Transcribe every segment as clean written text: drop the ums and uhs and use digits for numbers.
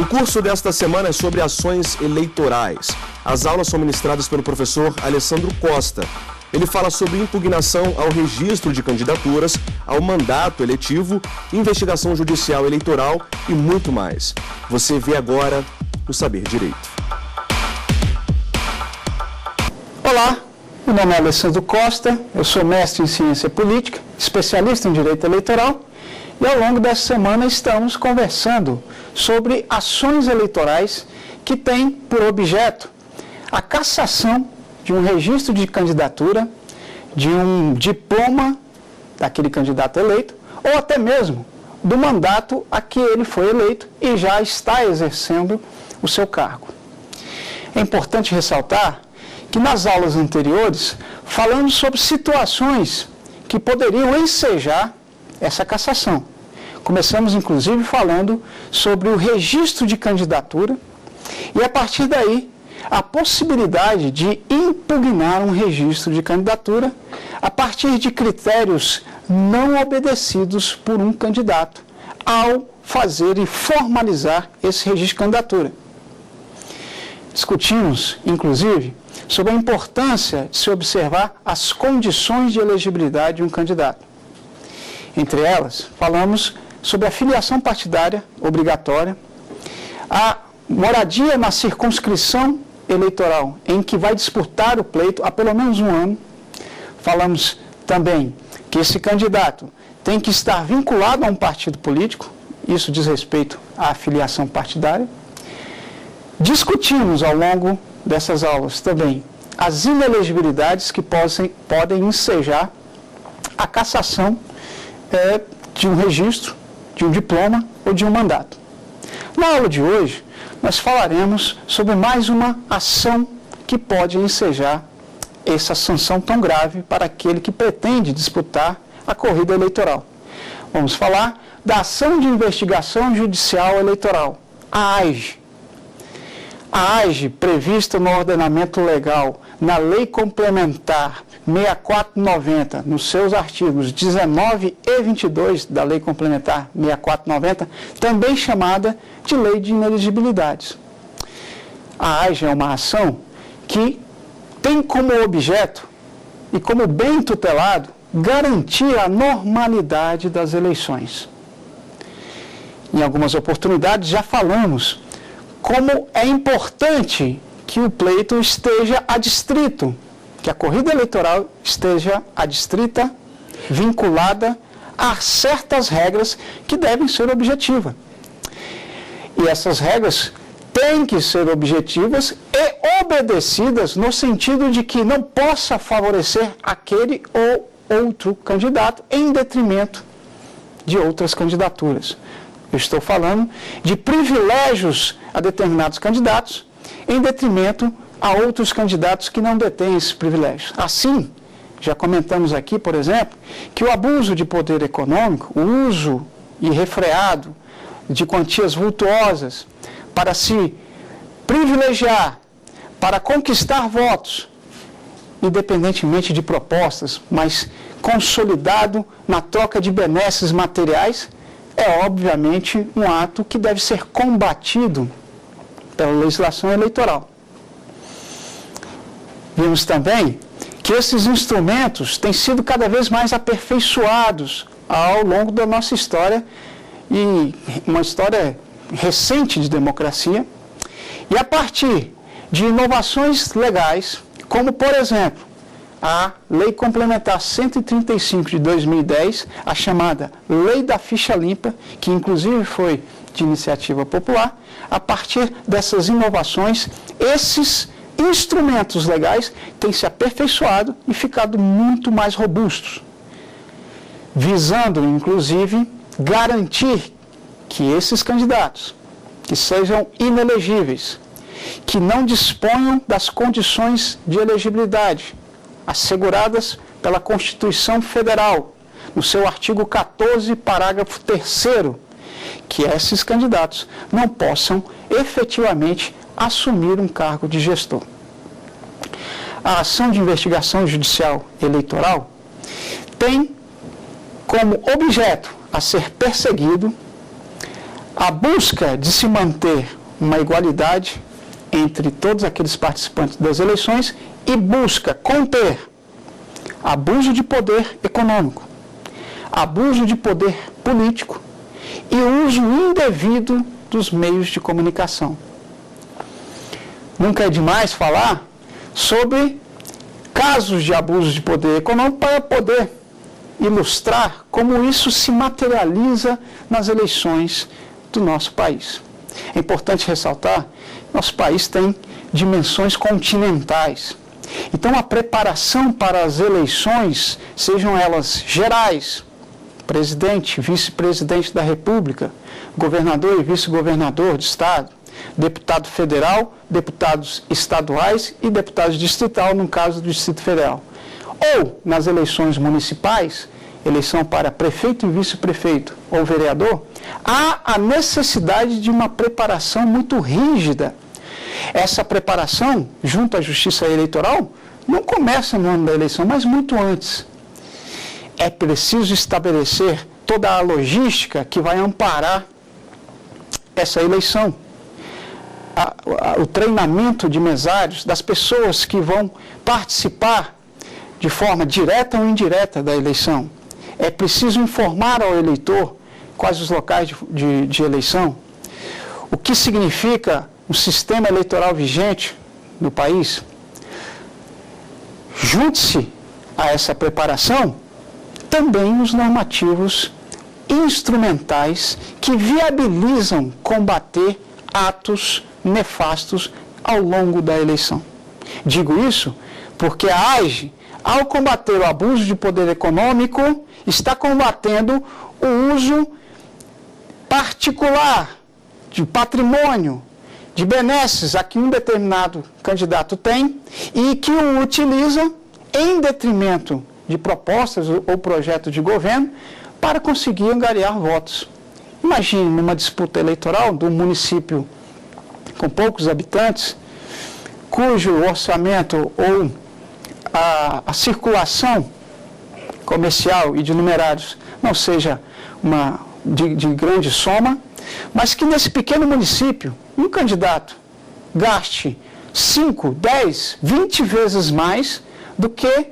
curso desta semana é sobre ações eleitorais. As aulas são ministradas pelo professor Alessandro Costa. Ele fala sobre impugnação ao registro de candidaturas, ao mandato eletivo, investigação judicial eleitoral e muito mais. Você vê agora o Saber Direito. Olá, meu nome é Alessandro Costa, eu sou mestre em Ciência Política, especialista em Direito Eleitoral e ao longo dessa semana estamos conversando sobre ações eleitorais que têm por objeto a cassação de um registro de candidatura, de um diploma daquele candidato eleito, ou até mesmo do mandato a que ele foi eleito e já está exercendo o seu cargo. É importante ressaltar que nas aulas anteriores falamos sobre situações que poderiam ensejar essa cassação. Começamos, inclusive, falando sobre o registro de candidatura e, a partir daí, a possibilidade de impugnar um registro de candidatura a partir de critérios não obedecidos por um candidato ao fazer e formalizar esse registro de candidatura. Discutimos, inclusive, sobre a importância de se observar as condições de elegibilidade de um candidato. Entre elas, falamos sobre a filiação partidária obrigatória, a moradia na circunscrição eleitoral em que vai disputar o pleito há pelo menos um ano. Falamos também que esse candidato tem que estar vinculado a um partido político, isso diz respeito à filiação partidária. Discutimos ao longo dessas aulas também as inelegibilidades que podem ensejar a cassação de um registro, de um diploma ou de um mandato. Na aula de hoje, nós falaremos sobre mais uma ação que pode ensejar essa sanção tão grave para aquele que pretende disputar a corrida eleitoral. Vamos falar da Ação de Investigação Judicial Eleitoral, a AIJE. A AIJE, prevista no ordenamento legal, na Lei Complementar 6490, nos seus artigos 19 e 22 da Lei Complementar 6490, também chamada de Lei de Inelegibilidades. A AIJE é uma ação que tem como objeto e como bem tutelado garantir a normalidade das eleições. Em algumas oportunidades já falamos como é importante que o pleito esteja adstrito, que a corrida eleitoral esteja adstrita, vinculada a certas regras que devem ser objetivas. E essas regras têm que ser objetivas e obedecidas no sentido de que não possa favorecer aquele ou outro candidato em detrimento de outras candidaturas. Eu estou falando de privilégios a determinados candidatos em detrimento a outros candidatos que não detêm esses privilégios. Assim, já comentamos aqui, por exemplo, que o abuso de poder econômico, o uso irrefreado de quantias vultuosas para se privilegiar, para conquistar votos, independentemente de propostas, mas consolidado na troca de benesses materiais, é obviamente um ato que deve ser combatido pela legislação eleitoral. Vimos também que esses instrumentos têm sido cada vez mais aperfeiçoados ao longo da nossa história, e uma história recente de democracia, e a partir de inovações legais, como, por exemplo, a Lei Complementar 135 de 2010, a chamada Lei da Ficha Limpa, que inclusive foi de iniciativa popular. A partir dessas inovações, esses instrumentos legais têm se aperfeiçoado e ficado muito mais robustos, visando, inclusive, garantir que esses candidatos, que sejam inelegíveis, que não disponham das condições de elegibilidade asseguradas pela Constituição Federal, no seu artigo 14, parágrafo 3º, que esses candidatos não possam efetivamente assumir um cargo de gestor. A ação de investigação judicial eleitoral tem como objeto a ser perseguido a busca de se manter uma igualdade entre todos aqueles participantes das eleições e busca conter abuso de poder econômico, abuso de poder político e uso indevido dos meios de comunicação. Nunca é demais falar sobre casos de abuso de poder econômico para poder ilustrar como isso se materializa nas eleições do nosso país. É importante ressaltar que nosso país tem dimensões continentais. Então, a preparação para as eleições, sejam elas gerais, presidente, vice-presidente da República, governador e vice-governador de estado, deputado federal, deputados estaduais e deputados distrital, no caso do Distrito Federal. Ou, nas eleições municipais, eleição para prefeito e vice-prefeito ou vereador, há a necessidade de uma preparação muito rígida. Essa preparação, junto à Justiça Eleitoral, não começa no ano da eleição, mas muito antes. É preciso estabelecer toda a logística que vai amparar essa eleição. O treinamento de mesários, das pessoas que vão participar de forma direta ou indireta da eleição. É preciso informar ao eleitor quais os locais de eleição, o que significa o sistema eleitoral vigente no país. Junte-se a essa preparação também os normativos instrumentais que viabilizam combater atos nefastos ao longo da eleição. Digo isso porque a AGE, ao combater o abuso de poder econômico, está combatendo o uso particular de patrimônio, de benesses a que um determinado candidato tem e que o utiliza em detrimento de propostas ou projetos de governo para conseguir angariar votos. Imagine numa disputa eleitoral de um município com poucos habitantes, cujo orçamento ou a circulação comercial e de numerários não seja de grande soma, mas que nesse pequeno município, um candidato gaste 5, 10, 20 vezes mais do que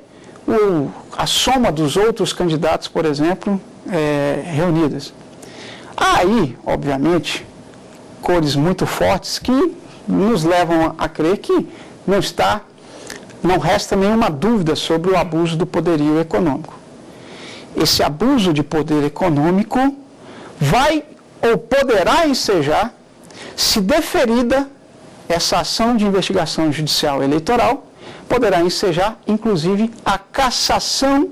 a soma dos outros candidatos, por exemplo, reunidas. Há aí, obviamente, cores muito fortes que nos levam a crer que não resta nenhuma dúvida sobre o abuso do poderio econômico. Esse abuso de poder econômico vai ou poderá ensejar, se deferida essa ação de investigação judicial eleitoral, poderá ensejar, inclusive, a cassação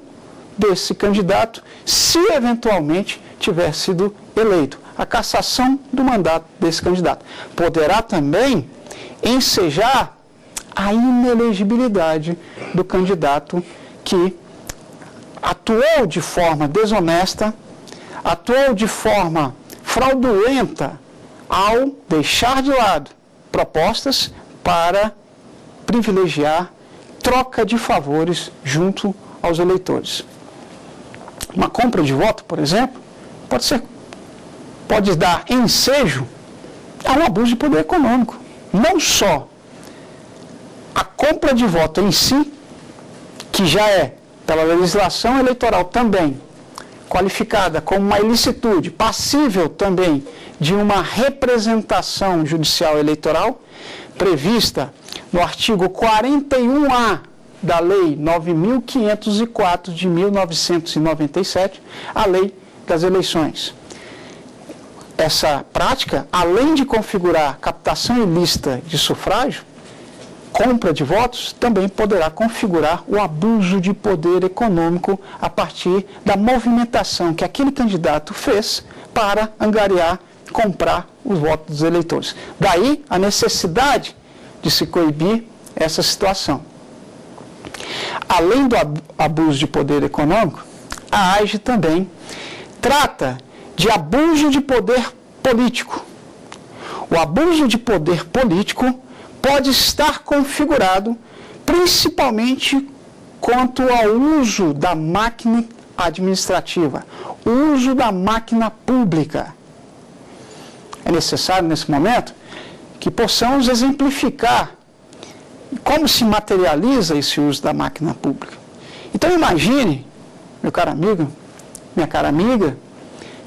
desse candidato, se eventualmente tiver sido eleito. A cassação do mandato desse candidato. Poderá também ensejar a inelegibilidade do candidato que atuou de forma desonesta, atuou de forma fraudulenta ao deixar de lado propostas para privilegiar troca de favores junto aos eleitores. Uma compra de voto, por exemplo, pode dar ensejo a um abuso de poder econômico. Não só a compra de voto em si, que já é, pela legislação eleitoral também, qualificada como uma ilicitude, passível também de uma representação judicial eleitoral, prevista no artigo 41A da Lei 9.504 de 1997, a Lei das Eleições. Essa prática, além de configurar captação ilícita de sufrágio, compra de votos, também poderá configurar o abuso de poder econômico a partir da movimentação que aquele candidato fez para angariar, comprar os votos dos eleitores. Daí a necessidade de se coibir essa situação. Além do abuso de poder econômico, a AGE também trata de abuso de poder político. O abuso de poder político pode estar configurado principalmente quanto ao uso da máquina administrativa, o uso da máquina pública. É necessário, nesse momento, que possamos exemplificar como se materializa esse uso da máquina pública. Então imagine, meu caro amigo, minha cara amiga,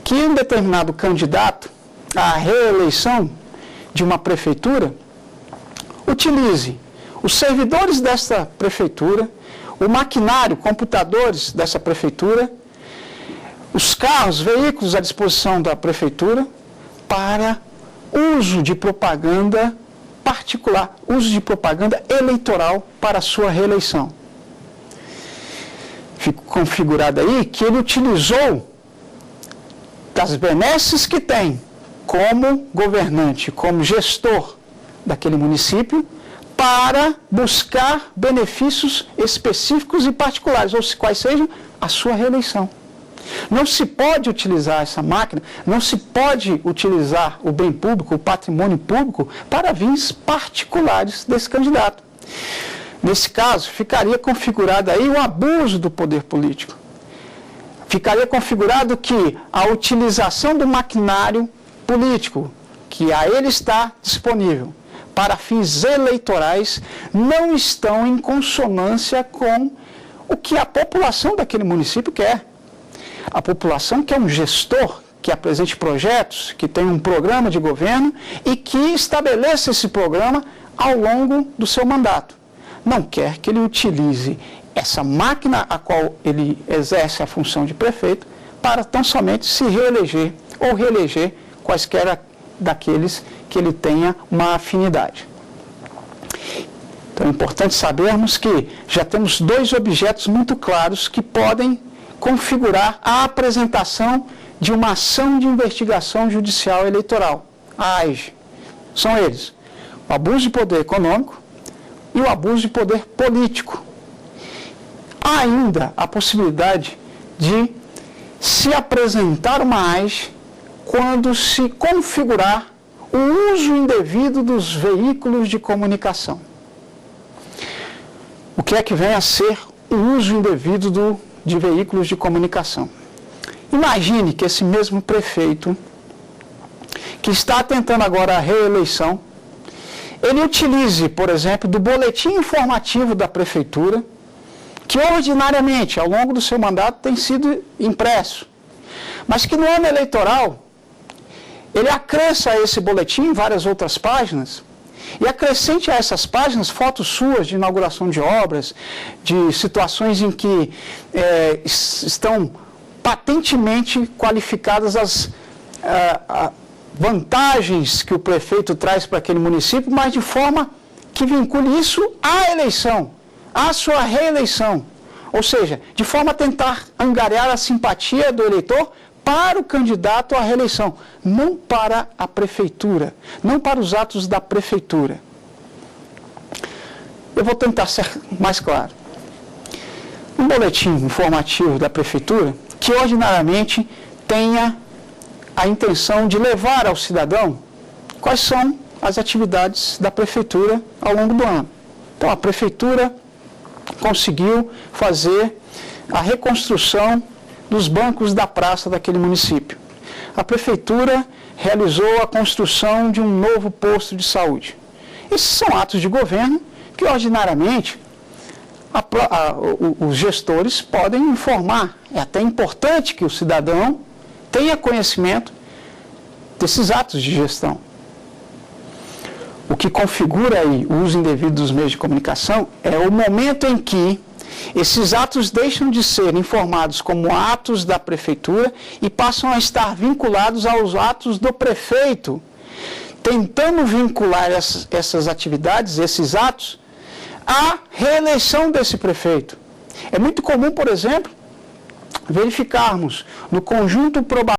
que um determinado candidato à reeleição de uma prefeitura utilize os servidores dessa prefeitura, o maquinário, computadores dessa prefeitura, os carros, veículos à disposição da prefeitura para uso de propaganda particular, uso de propaganda eleitoral para a sua reeleição. Fica configurado aí que ele utilizou das benesses que tem como governante, como gestor daquele município, para buscar benefícios específicos e particulares, ou quais sejam a sua reeleição. Não se pode utilizar essa máquina, não se pode utilizar o bem público, o patrimônio público, para fins particulares desse candidato. Nesse caso, ficaria configurado aí um abuso do poder político. Ficaria configurado que a utilização do maquinário político, que a ele está disponível para fins eleitorais, não estão em consonância com o que a população daquele município quer. A população quer um gestor que apresente projetos, que tenha um programa de governo e que estabeleça esse programa ao longo do seu mandato. Não quer que ele utilize essa máquina a qual ele exerce a função de prefeito para tão somente se reeleger ou reeleger quaisquer daqueles que ele tenha uma afinidade. Então é importante sabermos que já temos dois objetos muito claros que podem configurar a apresentação de uma ação de investigação judicial eleitoral, a AIGE. São eles: o abuso de poder econômico e o abuso de poder político. Há ainda a possibilidade de se apresentar uma AIGE quando se configurar o uso indevido dos veículos de comunicação. O que é que vem a ser o uso indevido de veículos de comunicação? Imagine que esse mesmo prefeito, que está tentando agora a reeleição, ele utilize, por exemplo, do boletim informativo da prefeitura, que ordinariamente, ao longo do seu mandato, tem sido impresso, mas que no ano eleitoral, ele acresça a esse boletim várias outras páginas, e acrescente a essas páginas fotos suas de inauguração de obras, de situações em que estão patentemente qualificadas as vantagens que o prefeito traz para aquele município, mas de forma que vincule isso à eleição, à sua reeleição. Ou seja, de forma a tentar angariar a simpatia do eleitor para o candidato à reeleição, não para a prefeitura, não para os atos da prefeitura. Eu vou tentar ser mais claro. Um boletim informativo da prefeitura, que ordinariamente tenha a intenção de levar ao cidadão quais são as atividades da prefeitura ao longo do ano. Então, a prefeitura conseguiu fazer a reconstrução dos bancos da praça daquele município. A prefeitura realizou a construção de um novo posto de saúde. Esses são atos de governo que, ordinariamente, os gestores podem informar. É até importante que o cidadão tenha conhecimento desses atos de gestão. O que configura aí o uso indevido dos meios de comunicação é o momento em que esses atos deixam de ser informados como atos da prefeitura e passam a estar vinculados aos atos do prefeito, tentando vincular essas atividades, esses atos, à reeleição desse prefeito. É muito comum, por exemplo, verificarmos no conjunto probatório